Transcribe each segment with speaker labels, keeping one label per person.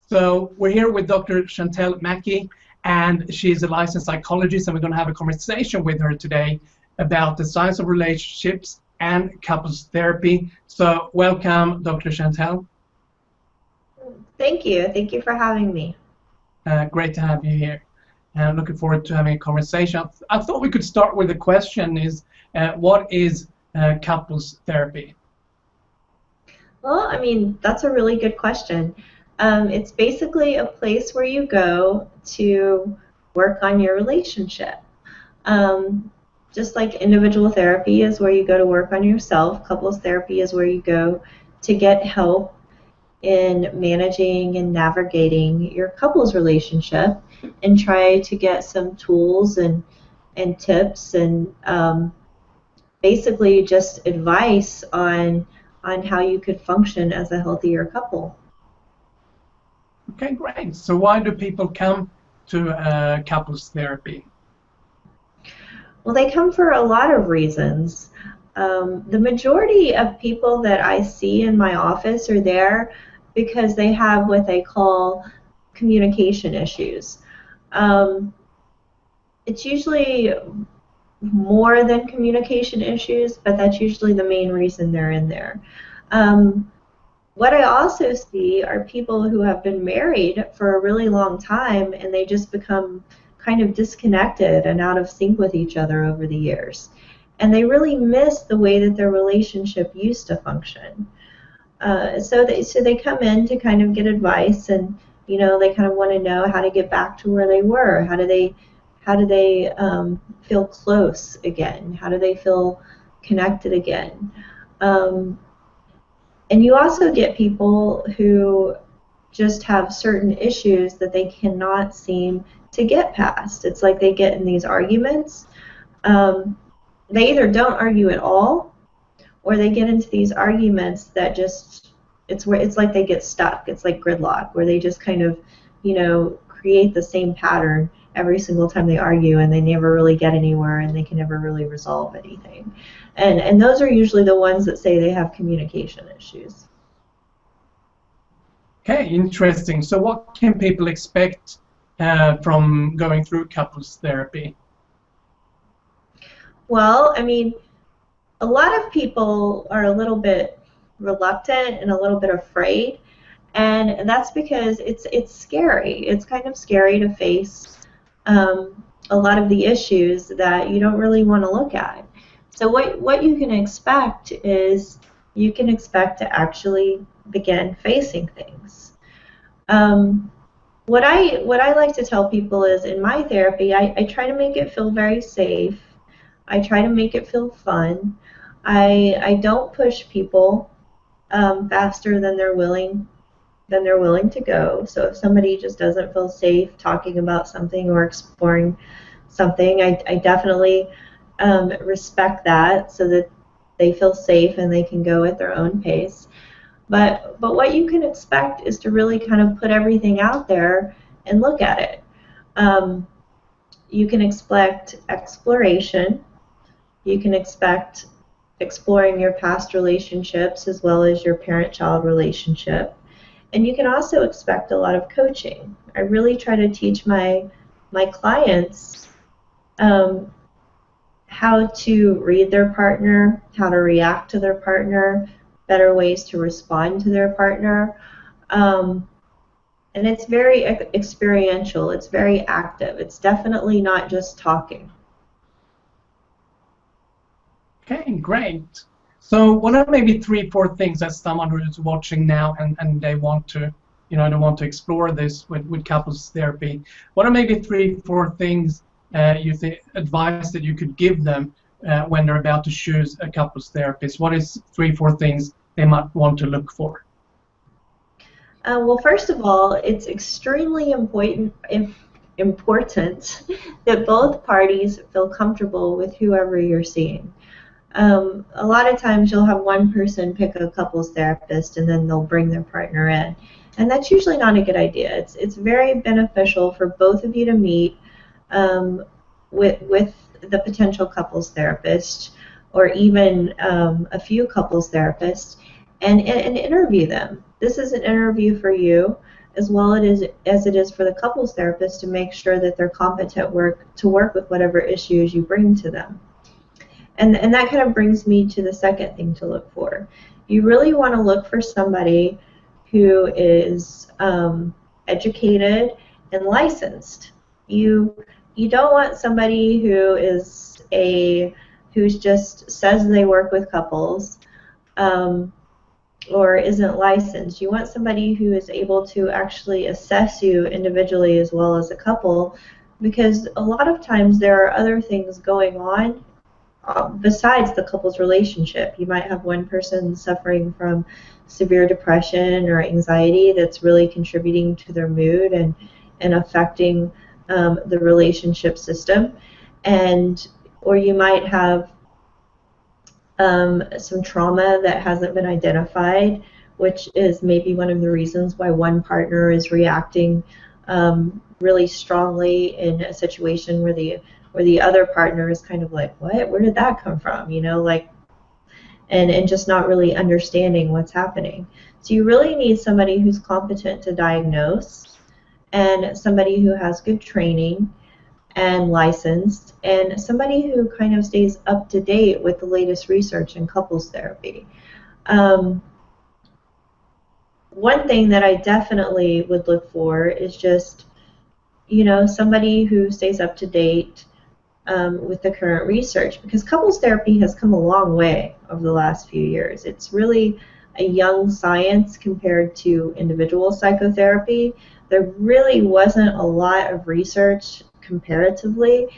Speaker 1: So we're here with Dr. Shantel Mackey, and she's a licensed psychologist, and we're going to have a conversation with her today about the science of relationships and couples therapy. So welcome, Dr. Shantel.
Speaker 2: Thank you. Thank you for having me.
Speaker 1: Great to have you here. Looking forward to having a conversation. I thought we could start with the question is, what is couples therapy?
Speaker 2: Well, I mean, that's a really good question. It's basically a place where you go to work on your relationship. Just like individual therapy is where you go to work on yourself, couples therapy is where you go to get help in managing and navigating your couples relationship and try to get some tools and tips and basically just advice on how you could function as a healthier couple.
Speaker 1: Okay, great. So why do people come to couples therapy?
Speaker 2: Well, they come for a lot of reasons. The majority of people that I see in my office are there because they have what they call communication issues. It's usually more than communication issues, but that's usually the main reason they're in there. What I also see are people who have been married for a really long time and they just become kind of disconnected and out of sync with each other over the years. And they really miss the way that their relationship used to function. So they come in to kind of get advice, and they kind of want to know how to get back to where they were. How do they feel close again? How do they feel connected again? And you also get people who just have certain issues that they cannot seem to get past. It's like they get in these arguments. They either don't argue at all, or they get into these arguments that just, it's like they get stuck. It's like gridlock, where they just kind of, create the same pattern every single time they argue, and they never really get anywhere, and they can never really resolve anything. And those are usually the ones that say they have communication issues.
Speaker 1: Okay, interesting. So what can people expect from going through couples therapy?
Speaker 2: Well, I mean, a lot of people are a little bit reluctant and a little bit afraid, and that's because it's scary. It's kind of scary to face a lot of the issues that you don't really want to look at. So what you can expect is you can expect to actually begin facing things. What I like to tell people is, in my therapy, I try to make it feel very safe. I try to make it feel fun. I don't push people faster than they're willing to go. So if somebody just doesn't feel safe talking about something or exploring something, I definitely respect that, so that they feel safe and they can go at their own pace. But what you can expect is to really kind of put everything out there and look at it. You can expect exploration. You can expect exploring your past relationships as well as your parent-child relationship. And you can also expect a lot of coaching. I really try to teach my clients how to read their partner, how to react to their partner, better ways to respond to their partner. And it's very experiential. It's very active. It's definitely not just talking.
Speaker 1: Okay, great. So what are maybe 3-4 things that someone who is watching now and they want to, they want to explore this with couples therapy? What are maybe 3-4 things advice that you could give them when they're about to choose a couples therapist? What is 3-4 things they might want to look for?
Speaker 2: Well, first of all, it's extremely important that both parties feel comfortable with whoever you're seeing. A lot of times you'll have one person pick a couples therapist and then they'll bring their partner in. And that's usually not a good idea. It's very beneficial for both of you to meet with the potential couples therapist, or even a few couples therapists, and interview them. This is an interview for you. as well as it is for the couples therapist to make sure that they're competent to work with whatever issues you bring to them. And that kind of brings me to the second thing to look for. You really want to look for somebody who is educated and licensed. You don't want somebody who's just says they work with couples or isn't licensed. You want somebody who is able to actually assess you individually as well as a couple, because a lot of times there are other things going on besides the couple's relationship. You might have one person suffering from severe depression or anxiety that's really contributing to their mood and affecting the relationship system, or you might have some trauma that hasn't been identified, which is maybe one of the reasons why one partner is reacting really strongly in a situation where the other partner is kind of like, what? Where did that come from? You know, like, and just not really understanding what's happening. So you really need somebody who's competent to diagnose, and somebody who has good training and licensed, and somebody who kind of stays up to date with the latest research in couples therapy. One thing that I definitely would look for is just, you know, somebody who stays up to date with the current research, because couples therapy has come a long way over the last few years. It's really a young science compared to individual psychotherapy. There really wasn't a lot of research comparatively,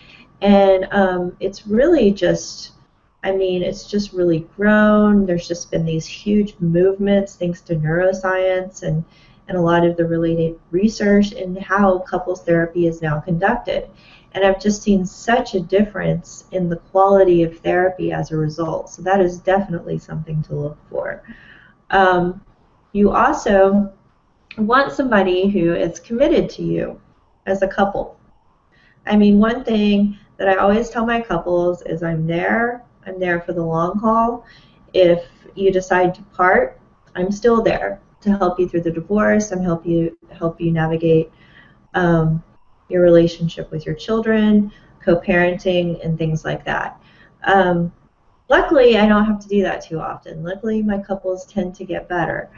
Speaker 2: and it's really just, I mean, it's just really grown. There's just been these huge movements thanks to neuroscience and a lot of the related research in how couples therapy is now conducted. And I've just seen such a difference in the quality of therapy as a result. So that is definitely something to look for. You also want somebody who is committed to you as a couple. I mean, one thing that I always tell my couples is I'm there for the long haul. If you decide to part, I'm still there to help you through the divorce and help you navigate your relationship with your children, co-parenting, and things like that. Luckily, I don't have to do that too often. Luckily, my couples tend to get better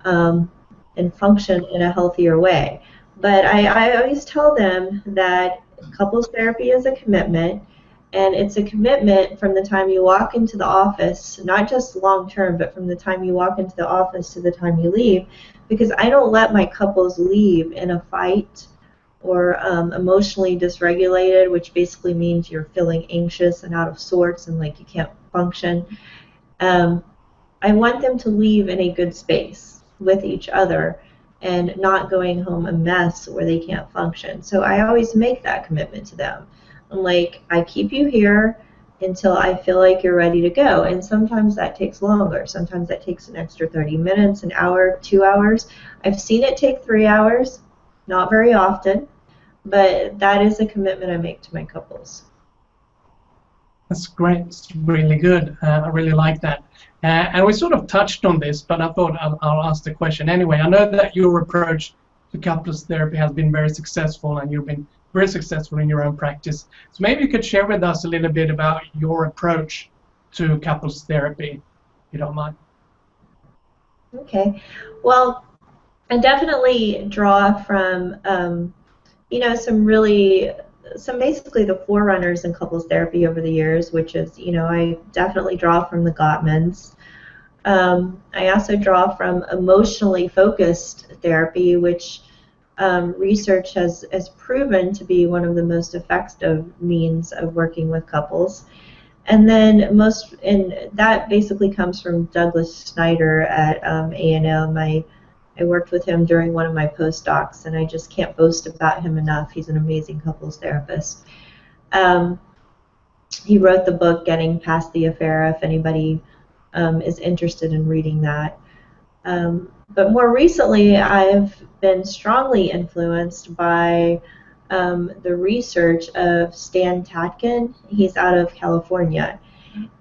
Speaker 2: and function in a healthier way. But I always tell them that couples therapy is a commitment, and it's a commitment from the time you walk into the office, not just long term, but from the time you walk into the office to the time you leave, because I don't let my couples leave in a fight or emotionally dysregulated, which basically means you're feeling anxious and out of sorts and like you can't function. I want them to leave in a good space with each other and not going home a mess where they can't function. So I always make that commitment to them. I'm like, I keep you here until I feel like you're ready to go. And sometimes that takes longer. Sometimes that takes an extra 30 minutes, an hour, 2 hours. I've seen it take 3 hours. Not very often, but that is a commitment I make to my couples.
Speaker 1: That's great. It's really good. I really like that. And we sort of touched on this, but I thought I'll ask the question anyway. I know that your approach to couples therapy has been very successful, and you've been very successful in your own practice. So maybe you could share with us a little bit about your approach to couples therapy, if you don't mind.
Speaker 2: Okay. Well, I definitely draw from, some basically the forerunners in couples therapy over the years, which is, I definitely draw from the Gottmans. I also draw from emotionally focused therapy, which research has proven to be one of the most effective means of working with couples. And then that basically comes from Douglas Snyder at A&M. I worked with him during one of my postdocs, and I just can't boast about him enough. He's an amazing couples therapist. He wrote the book Getting Past the Affair, if anybody is interested in reading that. But more recently, I've been strongly influenced by the research of Stan Tatkin. He's out of California.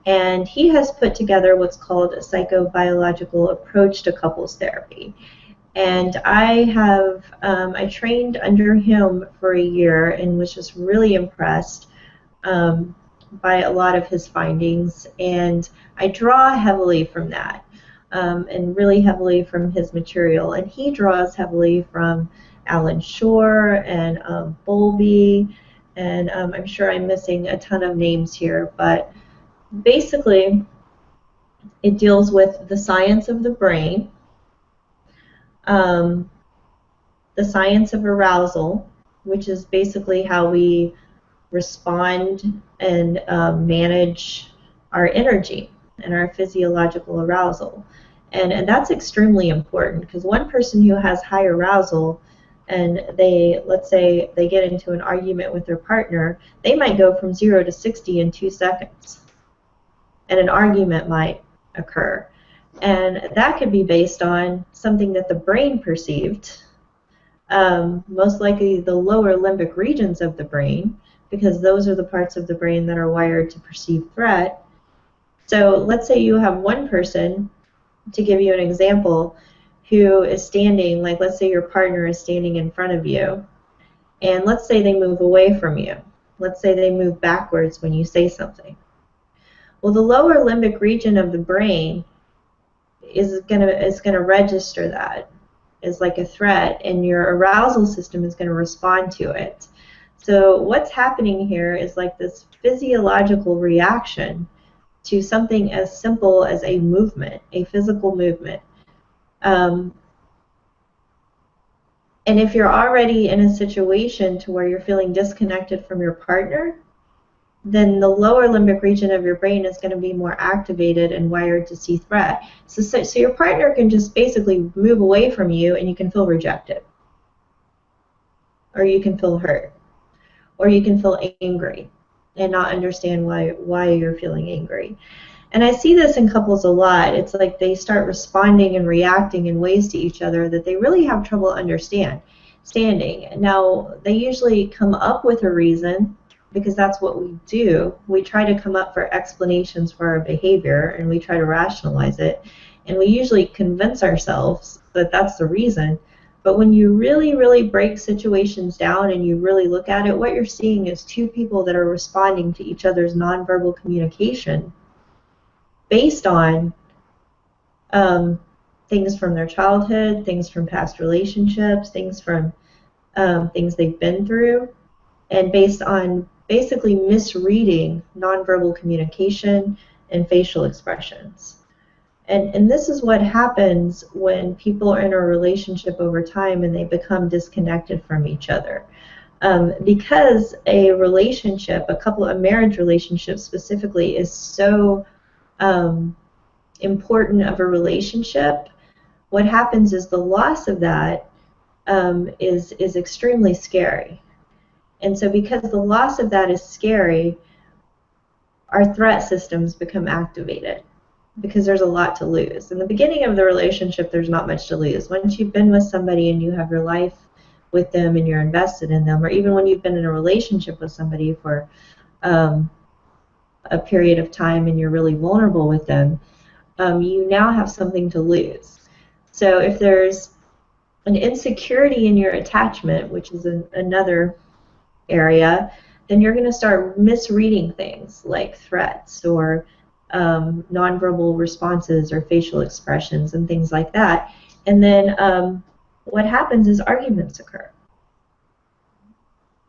Speaker 2: And he has put together what's called a psychobiological approach to couples therapy. And I trained under him for a year and was just really impressed by a lot of his findings. And I draw heavily from that, and really heavily from his material. And he draws heavily from Alan Shore and Bowlby, and I'm sure I'm missing a ton of names here, but basically it deals with the science of the brain, um, the science of arousal, which is basically how we respond and manage our energy and our physiological arousal. And that's extremely important, because one person who has high arousal and let's say they get into an argument with their partner, they might go from 0 to 60 in 2 seconds. And an argument might occur. And that could be based on something that the brain perceived, most likely the lower limbic regions of the brain, because those are the parts of the brain that are wired to perceive threat. So let's say you have one person, to give you an example, who is standing, like let's say your partner is standing in front of you, and let's say they move away from you. Let's say they move backwards when you say something. Well, the lower limbic region of the brain is gonna register that as like a threat, and your arousal system is going to respond to it. So what's happening here is like this physiological reaction to something as simple as a movement, a physical movement. And if you're already in a situation to where you're feeling disconnected from your partner, then the lower limbic region of your brain is going to be more activated and wired to see threat. So your partner can just basically move away from you and you can feel rejected. Or you can feel hurt. Or you can feel angry and not understand why you're feeling angry. And I see this in couples a lot. It's like they start responding and reacting in ways to each other that they really have trouble understanding. Now, they usually come up with a reason, because that's what we do. We try to come up for explanations for our behavior, and we try to rationalize it, and we usually convince ourselves that that's the reason. But when you really, really break situations down and you really look at it, what you're seeing is two people that are responding to each other's nonverbal communication based on things from their childhood, things from past relationships, things from things they've been through, and based on basically misreading nonverbal communication and facial expressions. And this is what happens when people are in a relationship over time and they become disconnected from each other. Because a relationship, a marriage relationship specifically, is so important of a relationship, what happens is the loss of that is extremely scary. And so because the loss of that is scary, our threat systems become activated, because there's a lot to lose. In the beginning of the relationship, there's not much to lose. Once you've been with somebody and you have your life with them and you're invested in them, or even when you've been in a relationship with somebody for a period of time and you're really vulnerable with them, you now have something to lose. So if there's an insecurity in your attachment, which is another area, then you're going to start misreading things like threats or nonverbal responses or facial expressions and things like that. And then what happens is arguments occur.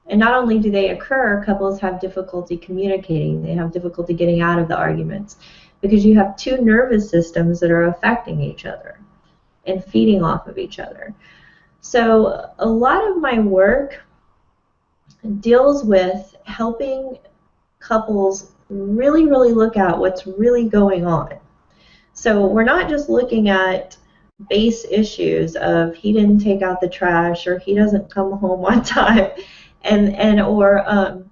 Speaker 2: And not only do they occur, couples have difficulty communicating. They have difficulty getting out of the arguments, because you have two nervous systems that are affecting each other and feeding off of each other. So a lot of my work deals with helping couples really, really look at what's really going on. So we're not just looking at base issues of he didn't take out the trash, or he doesn't come home on time, or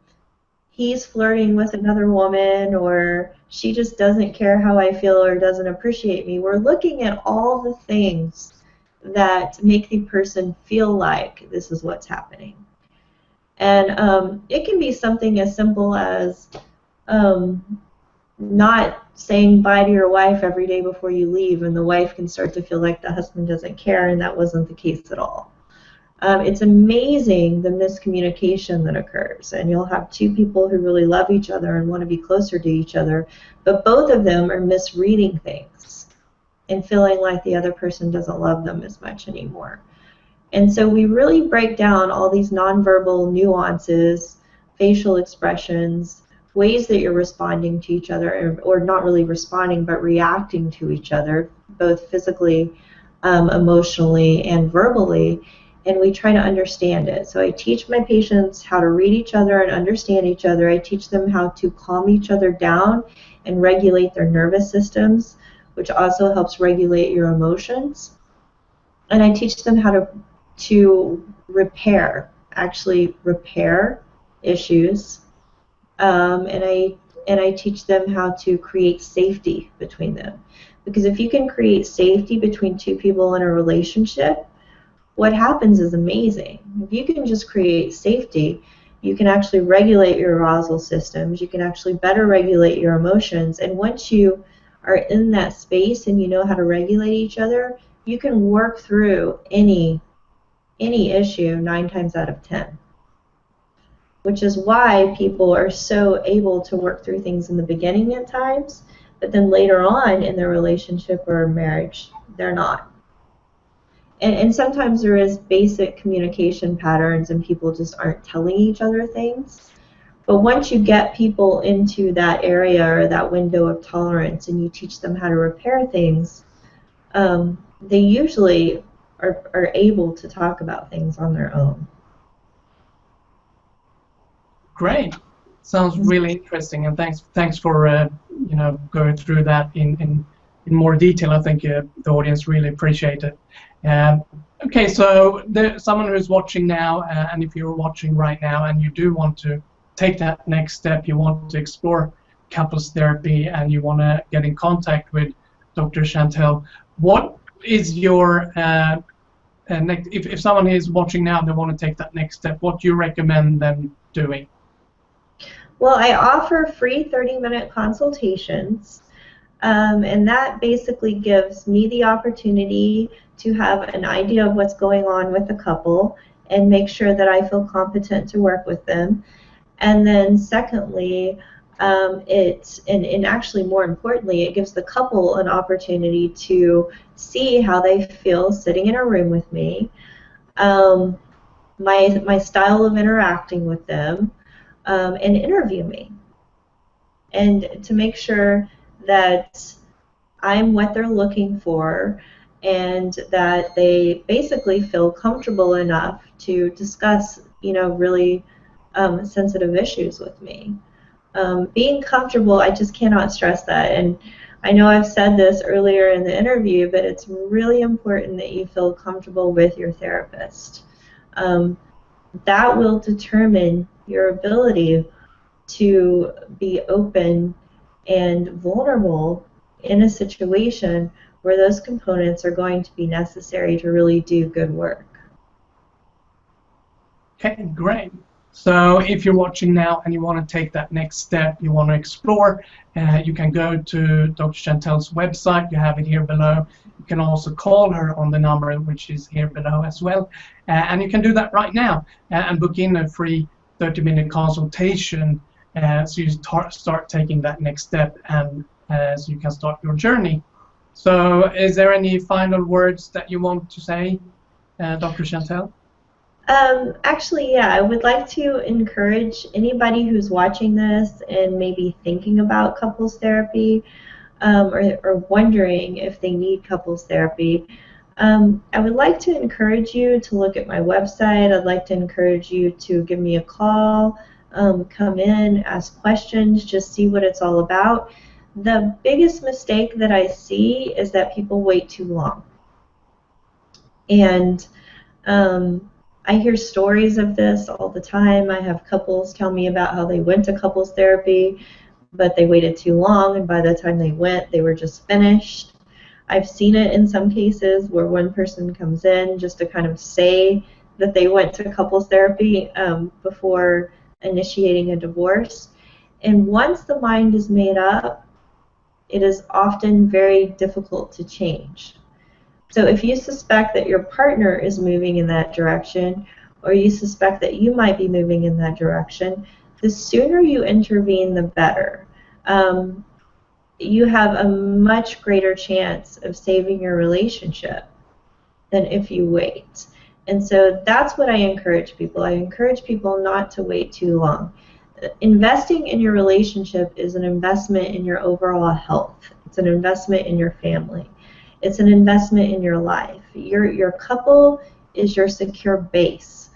Speaker 2: he's flirting with another woman, or she just doesn't care how I feel or doesn't appreciate me. We're looking at all the things that make the person feel like this is what's happening. And it can be something as simple as not saying bye to your wife every day before you leave, and the wife can start to feel like the husband doesn't care, and that wasn't the case at all. It's amazing the miscommunication that occurs, and you'll have two people who really love each other and want to be closer to each other, but both of them are misreading things and feeling like the other person doesn't love them as much anymore. And so we really break down all these nonverbal nuances, facial expressions, ways that you're responding to each other, or not really responding, but reacting to each other, both physically, emotionally, and verbally, and we try to understand it. So I teach my patients how to read each other and understand each other. I teach them how to calm each other down and regulate their nervous systems, which also helps regulate your emotions. And I teach them how to repair, actually repair issues. And I teach them how to create safety between them. Because if you can create safety between two people in a relationship, what happens is amazing. If you can just create safety, you can actually regulate your arousal systems, you can actually better regulate your emotions, and once you are in that space and you know how to regulate each other, you can work through any issue 9 times out of 10. Which is why people are so able to work through things in the beginning at times, but then later on in their relationship or marriage, they're not. And sometimes there is basic communication patterns and people just aren't telling each other things. But once you get people into that area or that window of tolerance and you teach them how to repair things, they usually are able to talk about things on their own.
Speaker 1: Great. Sounds really interesting, and thanks for going through that in more detail. I think the audience really appreciate it. Okay, so someone who's watching now, and if you're watching right now and you do want to take that next step, you want to explore couples therapy and you want to get in contact with Dr. Shantel, what is your if someone is watching now and they want to take that next step, what do you recommend them doing?
Speaker 2: Well, I offer free 30-minute consultations. And that basically gives me the opportunity to have an idea of what's going on with the couple and make sure that I feel competent to work with them. And then secondly, and actually more importantly, it gives the couple an opportunity to see how they feel sitting in a room with me, my style of interacting with them, and interview me. And to make sure that I'm what they're looking for and that they basically feel comfortable enough to discuss, really sensitive issues with me. Being comfortable, I just cannot stress that. And I know I've said this earlier in the interview, but it's really important that you feel comfortable with your therapist. That will determine your ability to be open and vulnerable in a situation where those components are going to be necessary to really do good work.
Speaker 1: Okay, great. So if you're watching now and you want to take that next step, you want to explore, you can go to Dr. Shantel's website. You have it here below. You can also call her on the number which is here below as well. And you can do that right now and book in a free 30-minute consultation so you start taking that next step and so you can start your journey. So is there any final words that you want to say, Dr. Shantel?
Speaker 2: Actually, yeah, I would like to encourage anybody who's watching this and maybe thinking about couples therapy or wondering if they need couples therapy. I would like to encourage you to look at my website. I'd like to encourage you to give me a call, come in, ask questions, just see what it's all about. The biggest mistake that I see is that people wait too long. And I hear stories of this all the time. I have couples tell me about how they went to couples therapy, but they waited too long, and by the time they went, they were just finished. I've seen it in some cases where one person comes in just to kind of say that they went to couples therapy before initiating a divorce. And once the mind is made up, it is often very difficult to change. So if you suspect that your partner is moving in that direction, or you suspect that you might be moving in that direction, the sooner you intervene, the better. You have a much greater chance of saving your relationship than if you wait. And so that's what I encourage people. I encourage people not to wait too long. Investing in your relationship is an investment in your overall health. It's an investment in your family. It's an investment in your life. Your couple is your secure base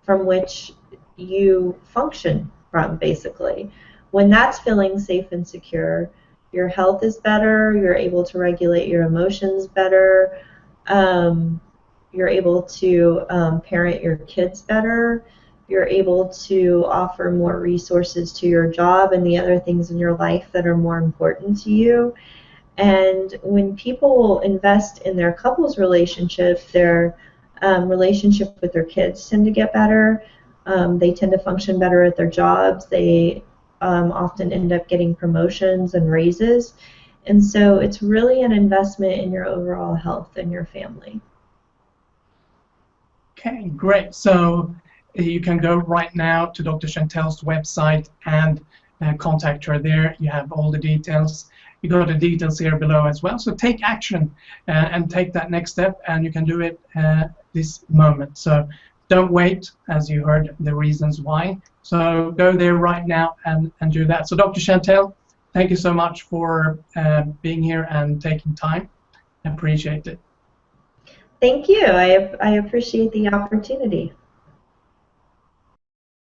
Speaker 2: from which you function from, basically. When that's feeling safe and secure, your health is better, you're able to regulate your emotions better, you're able to parent your kids better, you're able to offer more resources to your job and the other things in your life that are more important to you. And when people invest in their couples relationship, their relationship with their kids tend to get better. They tend to function better at their jobs. They often end up getting promotions and raises. And so it's really an investment in your overall health and your family.
Speaker 1: Okay, great. So you can go right now to Dr. Shantel's website and contact her there. You have all the details. You got the details here below as well. So take action and take that next step, and you can do it this moment. So don't wait, as you heard the reasons why. So go there right now and do that. So Dr. Shantel, thank you so much for being here and taking time. I appreciate it.
Speaker 2: Thank you. I appreciate the opportunity.